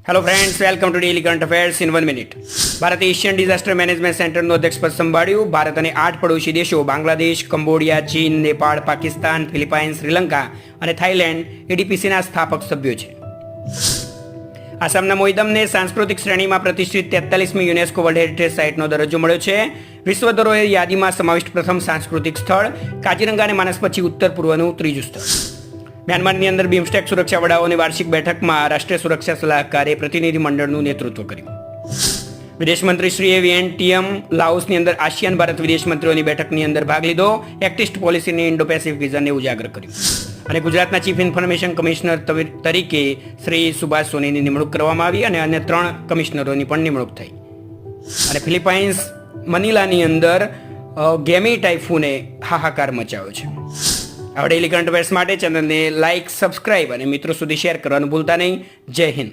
Hello friends, welcome to daily current affairs in 1 minute. ભારતે Asian disaster management સેન્ટરનું અધ્યક્ષપદ સંભાળ્યું. ભારત અને 8 પડોશી દેશો બાંગ્લાદેશ, કંબોડિયા, ચીન, નેપાળ, પાકિસ્તાન, ફિલિપાઇન્સ, શ્રીલંકા અને થાઇલેન્ડ એડીપીસીના સ્થાપક સભ્યો છે. આસામના મોઈદમને સાંસ્કૃતિક શ્રેણીમાં પ્રતિષ્ઠિત 43મી યુનેસ્કો વર્લ્ડ હેરિટેજ સાઇટનો દરજ્જો મળ્યો છે. વિશ્વ ધરોહર યાદીમાં સમાવિષ્ટ પ્રથમ સાંસ્કૃતિક સ્થળ કાજીરંગા અને માનસ પછી ઉત્તર પૂર્વનું ત્રીજું સ્થળ. મ્યાનમારની અંદર બિમસ્ટેક સુરક્ષા વડાઓની વાર્ષિક બેઠકમાં રાષ્ટ્રીય સુરક્ષા સલાહકારે પ્રતિનિધિ મંડળનું નેતૃત્વ કર્યું. વિદેશ મંત્રીશ્રીએ વિયેન્ટિયમ લાઓસની અંદર આસિયાન ભારત વિદેશ મંત્રીઓની બેઠકની અંદર ભાગ લીધો. એક્ટિસ્ટ પોલિસીની ઇન્ડો પેસિફિક વિઝનને ઉજાગર કર્યું. અને ગુજરાતના ચીફ ઇન્ફોર્મેશન કમિશનર તરીકે શ્રી સુભાષ સોનીની નિમણૂક કરવામાં આવી અને અન્ય 3 કમિશનરોની પણ નિમણૂક થઈ. અને ફિલિપાઇન્સ મનીલાની અંદર ગેમી ટાઇફૂને હાહાકાર મચાવ્યો છે. હવે ડેઇલી કરંટ અફેર્સ માટે ચેનલને લાઇક, સબસ્ક્રાઇબ અને મિત્રો સુધી શેર કરવાનું ભૂલતા નહીં. જય હિન્દ.